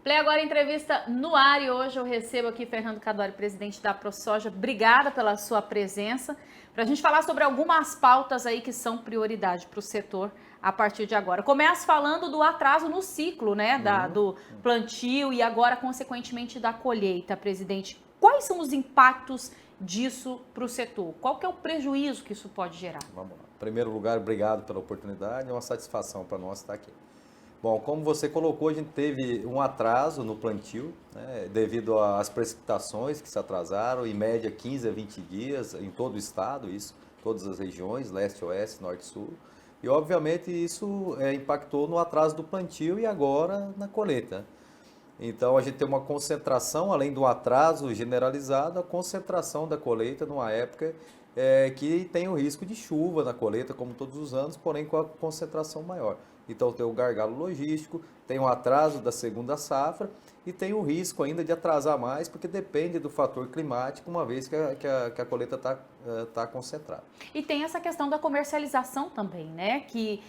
Play agora entrevista no ar e hoje eu recebo aqui Fernando Cadori, presidente da ProSoja. Obrigada pela sua presença, para a gente falar sobre algumas pautas aí que são prioridade para o setor a partir de agora. Começo falando do atraso no ciclo, né, do plantio e agora, consequentemente, da colheita, presidente. Quais são os impactos disso para o setor? Qual que é o prejuízo que isso pode gerar? Vamos lá. Em primeiro lugar, obrigado pela oportunidade, é uma satisfação para nós estar aqui. Bom, como você colocou, a gente teve um atraso no plantio, né, devido às precipitações que se atrasaram, em média 15 a 20 dias em todo o estado, isso, todas as regiões, leste, oeste, norte e sul. E, obviamente, isso impactou no atraso do plantio e agora na colheita. Então, a gente tem uma concentração, além do atraso generalizado, a concentração da colheita numa época que tem o risco de chuva na colheita, como todos os anos, porém com a concentração maior. Então, tem o gargalo logístico, tem o atraso da segunda safra e tem o risco ainda de atrasar mais, porque depende do fator climático, uma vez que a colheita está concentrada. E tem essa questão da comercialização também, né? Que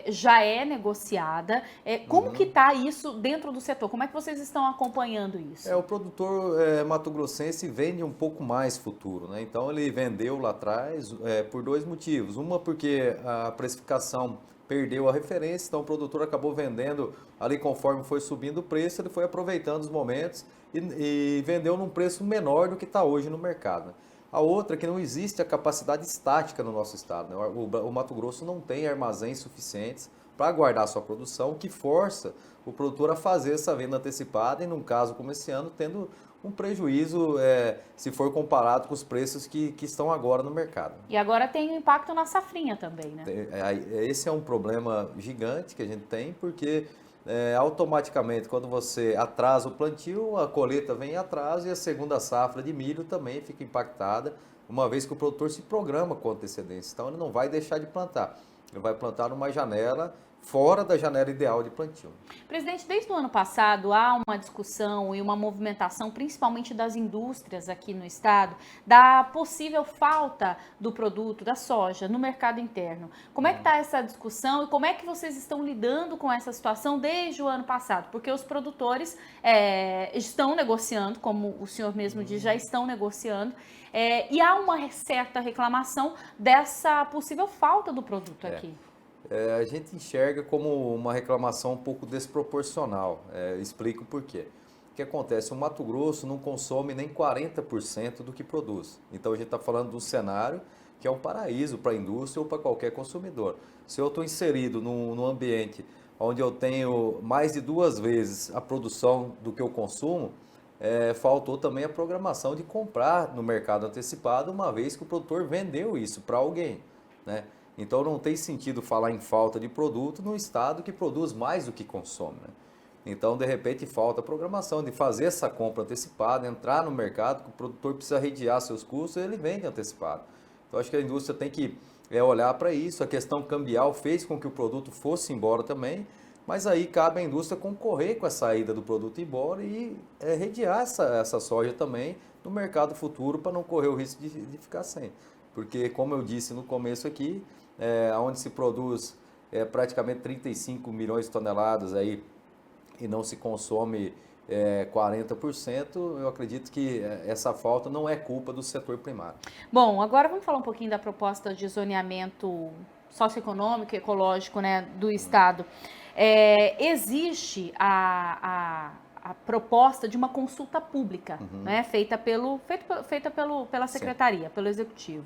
já é negociada. Como que está isso dentro do setor? Como é que vocês estão acompanhando isso? O produtor mato-grossense vende um pouco mais futuro, né? Então ele vendeu lá atrás por dois motivos. Uma porque a precificação perdeu a referência, então o produtor acabou vendendo ali conforme foi subindo o preço, ele foi aproveitando os momentos e vendeu num preço menor do que está hoje no mercado. A outra é que não existe a capacidade estática no nosso estado, né? O Mato Grosso não tem armazéns suficientes para guardar sua produção, o que força o produtor a fazer essa venda antecipada e, num caso como esse ano, tendo um prejuízo se for comparado com os preços que estão agora no mercado. E agora tem um impacto na safrinha também, né? Esse é um problema gigante que a gente tem, porque automaticamente, quando você atrasa o plantio, a colheita vem em atraso e a segunda safra de milho também fica impactada, uma vez que o produtor se programa com antecedência. Então, ele não vai deixar de plantar, ele vai plantar numa janela fora da janela ideal de plantio. Presidente, desde o ano passado há uma discussão e uma movimentação, principalmente das indústrias aqui no estado, da possível falta do produto, da soja, no mercado interno. Como é que está essa discussão e como é que vocês estão lidando com essa situação desde o ano passado? Porque os produtores estão negociando, como o senhor mesmo diz, já estão negociando, e há uma certa reclamação dessa possível falta do produto aqui. A gente enxerga como uma reclamação um pouco desproporcional. Explico por quê. O que acontece? O Mato Grosso não consome nem 40% do que produz. Então a gente está falando de um cenário que é um paraíso para a indústria ou para qualquer consumidor. Se eu estou inserido num ambiente onde eu tenho mais de 2 vezes a produção do que eu consumo, faltou também a programação de comprar no mercado antecipado, uma vez que o produtor vendeu isso para alguém, né? Então não tem sentido falar em falta de produto no estado que produz mais do que consome, né? Então, de repente, falta a programação de fazer essa compra antecipada, entrar no mercado, que o produtor precisa redear seus custos, ele vende antecipado. Então, acho que a indústria tem que olhar para isso. A questão cambial fez com que o produto fosse embora também, mas aí cabe à indústria concorrer com a saída do produto embora e redear essa soja também no mercado futuro para não correr o risco de ficar sem. Porque, como eu disse no começo aqui, onde se produz praticamente 35 milhões de toneladas aí, e não se consome 40%, eu acredito que essa falta não é culpa do setor primário. Bom, agora vamos falar um pouquinho da proposta de zoneamento socioeconômico e ecológico, né, do estado. Existe a proposta de uma consulta pública, né, feita pela secretaria, pelo executivo.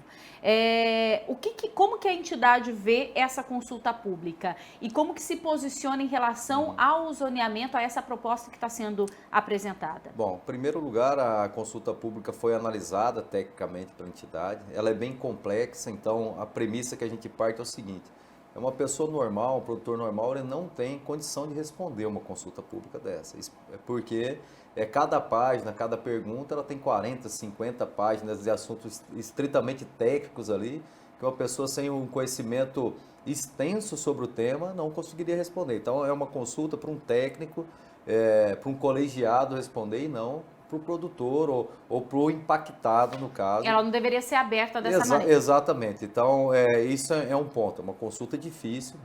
Como que a entidade vê essa consulta pública e como que se posiciona em relação ao zoneamento, a essa proposta que está sendo apresentada? Bom, em primeiro lugar, a consulta pública foi analisada tecnicamente pela entidade. Ela é bem complexa, então a premissa que a gente parte é o seguinte: uma pessoa normal, um produtor normal, ele não tem condição de responder uma consulta pública dessa. Porque cada página, cada pergunta, ela tem 40, 50 páginas de assuntos estritamente técnicos ali, que uma pessoa sem um conhecimento extenso sobre o tema não conseguiria responder. Então, é uma consulta para um técnico, para um colegiado responder e não para o produtor ou para o impactado, no caso. Ela não deveria ser aberta dessa maneira. Exatamente. Então, isso é um ponto, é uma consulta difícil.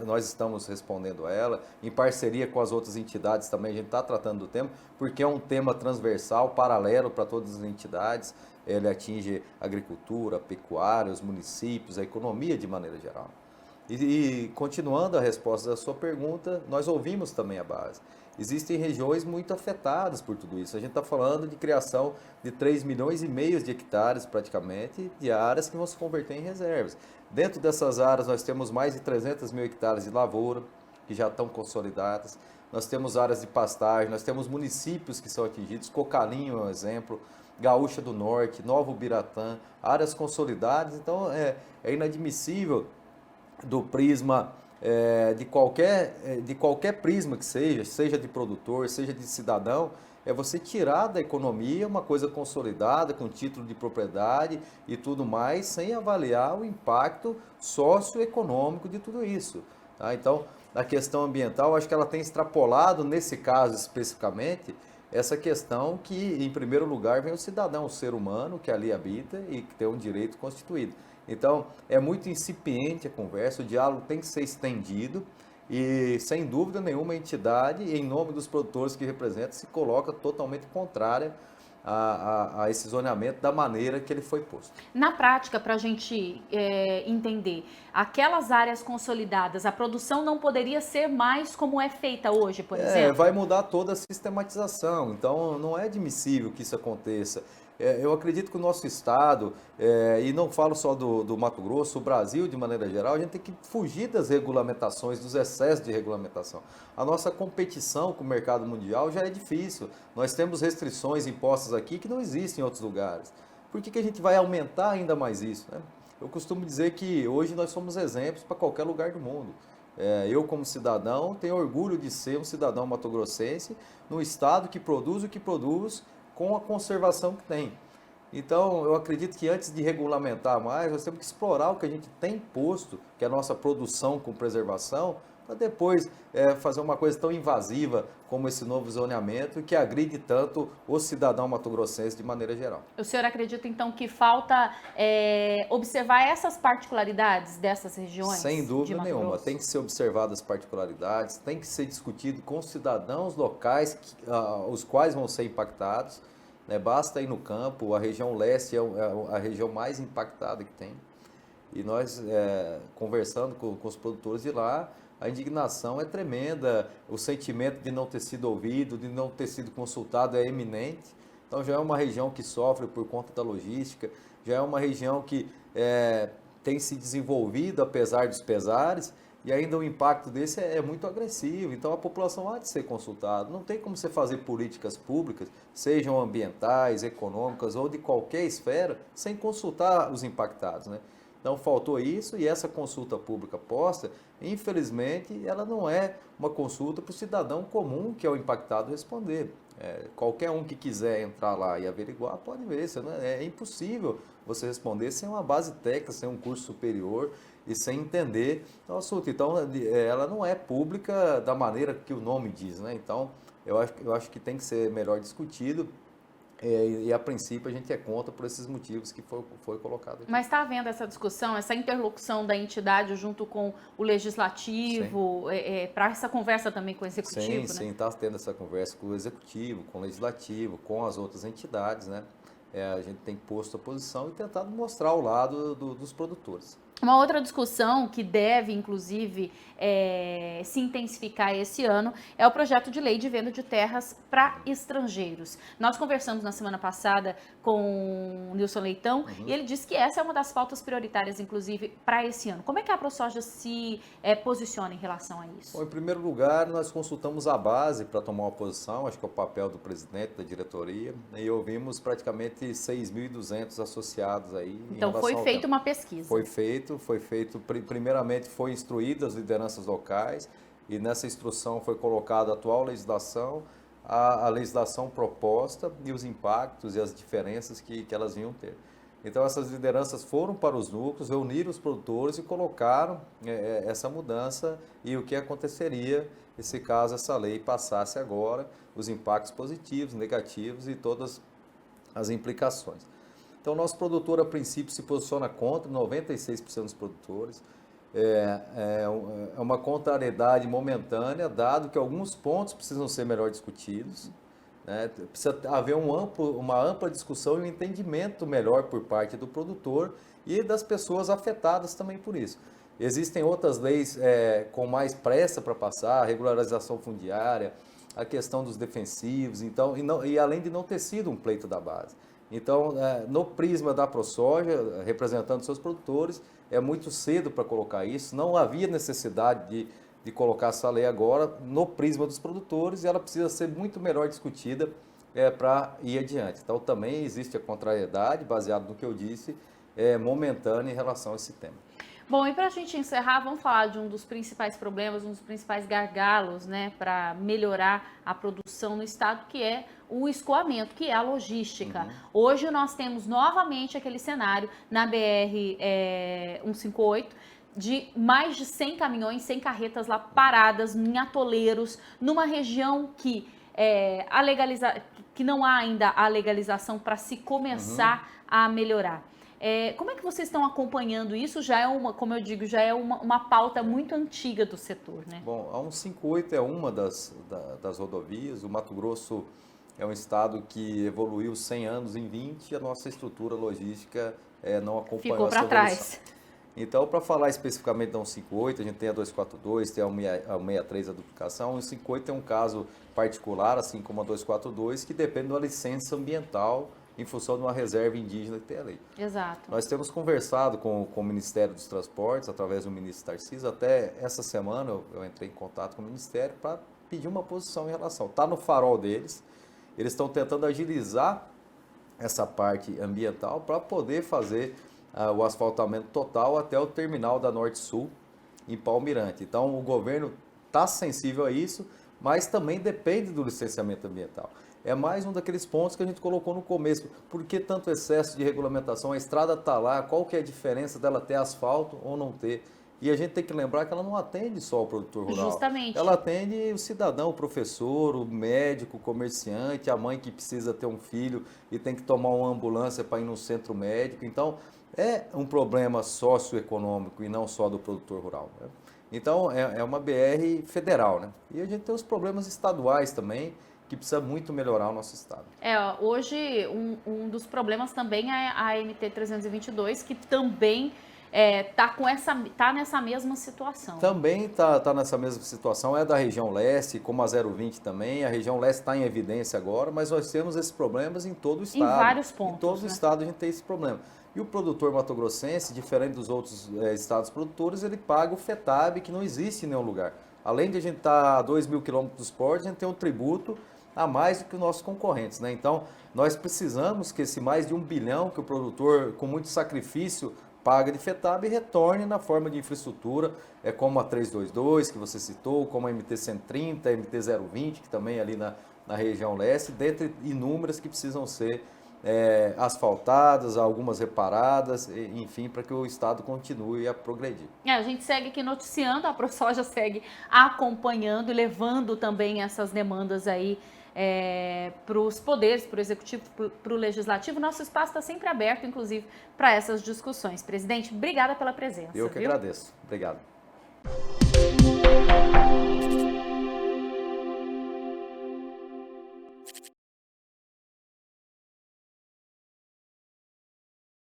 Nós estamos respondendo a ela, em parceria com as outras entidades também, a gente está tratando do tema, porque é um tema transversal, paralelo para todas as entidades. Ele atinge a agricultura, a pecuária, os municípios, a economia de maneira geral. E continuando a resposta da sua pergunta, nós ouvimos também a base. Existem regiões muito afetadas por tudo isso. A gente está falando de criação de 3,5 milhões de hectares, praticamente, de áreas que vão se converter em reservas. Dentro dessas áreas, nós temos mais de 300 mil hectares de lavoura, que já estão consolidadas. Nós temos áreas de pastagem, nós temos municípios que são atingidos, Cocalinho é um exemplo, Gaúcha do Norte, Novo Biratã, áreas consolidadas. Então, é inadmissível do prisma, de qualquer prisma que seja de produtor, seja de cidadão, é você tirar da economia uma coisa consolidada, com título de propriedade e tudo mais, sem avaliar o impacto socioeconômico de tudo isso. Tá? Então, a questão ambiental, acho que ela tem extrapolado, nesse caso especificamente, essa questão que, em primeiro lugar, vem o cidadão, o ser humano que ali habita e que tem um direito constituído. Então, é muito incipiente a conversa, o diálogo tem que ser estendido e, sem dúvida nenhuma, a entidade, em nome dos produtores que representa, se coloca totalmente contrária a esse zoneamento da maneira que ele foi posto. Na prática, para a gente entender, aquelas áreas consolidadas, a produção não poderia ser mais como é feita hoje, por exemplo? Vai mudar toda a sistematização, então não é admissível que isso aconteça. Eu acredito que o nosso estado, e não falo só do Mato Grosso, o Brasil de maneira geral, a gente tem que fugir das regulamentações, dos excessos de regulamentação. A nossa competição com o mercado mundial já é difícil. Nós temos restrições impostas aqui que não existem em outros lugares. Por que a gente vai aumentar ainda mais isso, né? Eu costumo dizer que hoje nós somos exemplos para qualquer lugar do mundo. Eu, como cidadão, tenho orgulho de ser um cidadão mato-grossense num estado que produz o que produz com a conservação que tem. Então, eu acredito que antes de regulamentar mais, nós temos que explorar o que a gente tem posto, que é a nossa produção com preservação, para depois fazer uma coisa tão invasiva como esse novo zoneamento que agride tanto o cidadão mato-grossense de maneira geral. O senhor acredita, então, que falta observar essas particularidades dessas regiões? Sem dúvida nenhuma. Tem que ser observadas as particularidades, tem que ser discutido com os cidadãos locais, os quais vão ser impactados. Basta ir no campo, a região leste é a região mais impactada que tem. E nós, conversando com os produtores de lá, a indignação é tremenda, o sentimento de não ter sido ouvido, de não ter sido consultado é eminente. Então já é uma região que sofre por conta da logística, já é uma região que tem se desenvolvido apesar dos pesares, e ainda o impacto desse é muito agressivo. Então a população há de ser consultada. Não tem como você fazer políticas públicas, sejam ambientais, econômicas ou de qualquer esfera, sem consultar os impactados, né? Então faltou isso, e essa consulta pública posta, infelizmente, ela não é uma consulta para o cidadão comum que é o impactado responder. Qualquer um que quiser entrar lá e averiguar pode ver. É impossível você responder sem uma base técnica, sem um curso superior e sem entender o assunto. Então, ela não é pública da maneira que o nome diz, né? Então, eu acho que tem que ser melhor discutido. E a princípio a gente é contra por esses motivos que foi colocado aqui. Mas está havendo essa discussão, essa interlocução da entidade junto com o legislativo, para essa conversa também com o executivo, né? Sim, está tendo essa conversa com o executivo, com o legislativo, com as outras entidades, né? A gente tem posto a posição e tentado mostrar o lado dos produtores. Uma outra discussão que deve, inclusive, se intensificar esse ano é o projeto de lei de venda de terras para estrangeiros. Nós conversamos na semana passada com o Nilson Leitão e ele disse que essa é uma das pautas prioritárias, inclusive, para esse ano. Como é que a ProSoja se posiciona em relação a isso? Bom, em primeiro lugar, nós consultamos a base para tomar uma posição, acho que é o papel do presidente da diretoria, e ouvimos praticamente 6.200 associados aí. Então foi feita uma pesquisa. Foi feito, primeiramente foi instruído as lideranças locais, e nessa instrução foi colocada a atual legislação, a legislação proposta e os impactos e as diferenças que elas vinham ter. Então essas lideranças foram para os núcleos, reuniram os produtores e colocaram essa mudança e o que aconteceria se caso essa lei passasse agora, os impactos positivos, negativos e todas as implicações. Então nosso produtor a princípio se posiciona contra, 96% dos produtores. É uma contrariedade momentânea, dado que alguns pontos precisam ser melhor discutidos. Precisa haver uma ampla discussão e um entendimento melhor por parte do produtor e das pessoas afetadas também por isso. Existem outras leis com mais pressa para passar, a regularização fundiária, a questão dos defensivos, então, e além de não ter sido um pleito da base. Então, no prisma da ProSoja, representando seus produtores, é muito cedo para colocar isso, não havia necessidade de colocar essa lei agora no prisma dos produtores e ela precisa ser muito melhor discutida para ir adiante. Então também existe a contrariedade, baseado no que eu disse, momentânea em relação a esse tema. Bom, e para a gente encerrar, vamos falar de um dos principais problemas, um dos principais gargalos, né, para melhorar a produção no estado, que é o escoamento, que é a logística. Hoje nós temos novamente aquele cenário na BR-158, de mais de 100 caminhões, 100 carretas lá paradas em atoleiros, numa região que, que não há ainda a legalização para se começar a melhorar. Como é que vocês estão acompanhando isso? Já é como eu digo, já é uma pauta muito antiga do setor, né? Bom, a 158 é uma das rodovias. O Mato Grosso é um estado que evoluiu 100 anos em 20 e a nossa estrutura logística não acompanhou essa evolução. Ficou para trás. Então, para falar especificamente da 158, a gente tem a 242, tem a 163, a duplicação. A 158 é um caso particular, assim como a 242, que depende de uma licença ambiental em função de uma reserva indígena que tem ali. Exato. Nós temos conversado com o Ministério dos Transportes, através do ministro Tarcísio. Até essa semana eu entrei em contato com o Ministério para pedir uma posição em relação. Está no farol deles, eles estão tentando agilizar essa parte ambiental para poder fazer o asfaltamento total até o terminal da Norte-Sul, em Palmirante. Então, o governo está sensível a isso, mas também depende do licenciamento ambiental. É mais um daqueles pontos que a gente colocou no começo. Por que tanto excesso de regulamentação? A estrada está lá, qual que é a diferença dela ter asfalto ou não ter? E a gente tem que lembrar que ela não atende só o produtor rural. Justamente. Ela atende o cidadão, o professor, o médico, o comerciante, a mãe que precisa ter um filho e tem que tomar uma ambulância para ir no centro médico. Então, é um problema socioeconômico e não só do produtor rural, né? Então, é uma BR federal, né? E a gente tem os problemas estaduais também, que precisa muito melhorar o nosso estado. Hoje, um dos problemas também é a MT-322, que também tá nessa mesma situação. Também tá nessa mesma situação, é da região leste, como a 020 também. A região leste está em evidência agora, mas nós temos esses problemas em todo o estado. Em vários pontos. Em todo o estado a gente tem esse problema. E o produtor matogrossense, diferente dos outros estados produtores, ele paga o FETAB, que não existe em nenhum lugar. Além de a gente estar a 2.000 quilômetros dos portos, a gente tem um tributo a mais do que os nossos concorrentes, né? Então, nós precisamos que esse mais de 1 bilhão que o produtor, com muito sacrifício, paga de FETAB retorne na forma de infraestrutura, como a 322, que você citou, como a MT-130, a MT-020, que também é ali na região leste, dentre inúmeras que precisam ser asfaltadas, algumas reparadas, enfim, para que o estado continue a progredir. A gente segue aqui noticiando, a ProSoja segue acompanhando e levando também essas demandas aí para os poderes, para o executivo, para o legislativo. Nosso espaço está sempre aberto, inclusive, para essas discussões. Presidente, obrigada pela presença. Eu que agradeço. Obrigado.